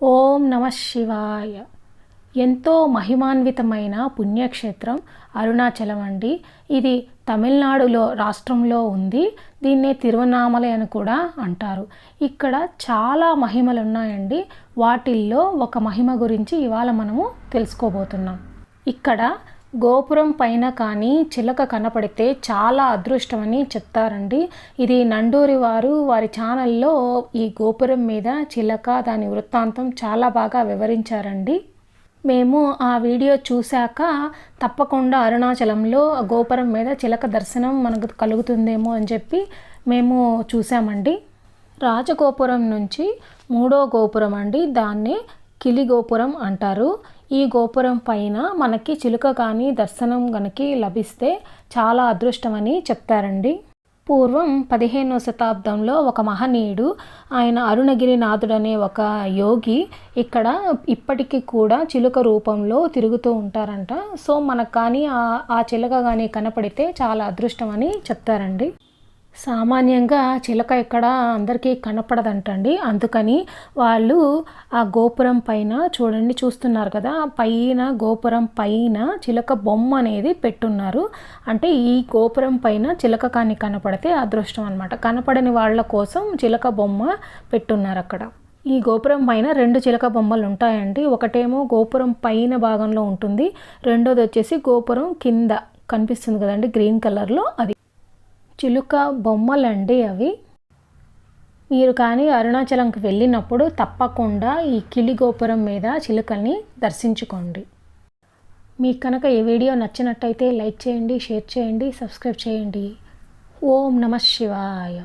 ఓం నమ శివాయ. ఎంతో మహిమాన్వితమైన పుణ్యక్షేత్రం అరుణాచలం అండి. ఇది తమిళనాడులో రాష్ట్రంలో ఉంది. దీన్నే తిరువనామలై అని కూడా అంటారు. ఇక్కడ చాలా మహిమలు ఉన్నాయండి. వాటిల్లో ఒక మహిమ గురించి ఇవాళ మనము తెలుసుకోబోతున్నాం. ఇక్కడ గోపురం పైన కానీ చిలక కనపడితే చాలా అదృష్టమని చెప్తారండి. ఇది నండూరి వారి ఛానల్లో ఈ గోపురం మీద చిలక దాని వృత్తాంతం చాలా బాగా వివరించారండి. మేము ఆ వీడియో చూశాక తప్పకుండా అరుణాచలంలో గోపురం మీద చిలక దర్శనం మనకు కలుగుతుందేమో అని చెప్పి మేము చూసామండి. రాజగోపురం నుంచి మూడో గోపురం అండి, దాన్నే కిలి గోపురం అంటారు. ఈ గోపురం పైన మనకి చిలుక కానీ దర్శనం కనుక లభిస్తే చాలా అదృష్టమని చెప్తారండి. పూర్వం 15వ శతాబ్దంలో ఒక మహనీయుడు, ఆయన అరుణగిరినాథుడు అనే ఒక యోగి ఇక్కడ ఇప్పటికీ కూడా చిలుక రూపంలో తిరుగుతూ ఉంటారంట. సో మనకు కానీ ఆ చిలుక కానీ కనపడితే చాలా అదృష్టం అని చెప్తారండి. సామాన్యంగా చిలక ఇక్కడ అందరికీ కనపడదంటండి. అందుకని వాళ్ళు ఆ గోపురం పైన చూస్తున్నారు కదా, పైన గోపురం పైన చిలక బొమ్మ అనేది పెట్టున్నారు. అంటే ఈ గోపురం పైన చిలక కానీ కనపడితే అదృష్టం అనమాట. కనపడని వాళ్ళ కోసం చిలక బొమ్మ పెట్టున్నారు అక్కడ. ఈ గోపురం పైన 2 చిలక బొమ్మలు ఉంటాయండి. ఒకటేమో గోపురం పైన భాగంలో ఉంటుంది, రెండోది వచ్చేసి గోపురం కింద కనిపిస్తుంది కదండి గ్రీన్ కలర్లో, అది చిలుక బొమ్మలండి అవి. మీరు కానీ అరుణాచలంకి వెళ్ళినప్పుడు తప్పకుండా ఈ కిలి గోపురం మీద చిలుకల్ని దర్శించుకోండి. మీకు కనుక ఈ వీడియో నచ్చినట్టయితే లైక్ చేయండి, షేర్ చేయండి, సబ్స్క్రైబ్ చేయండి. ఓం నమ శివాయ.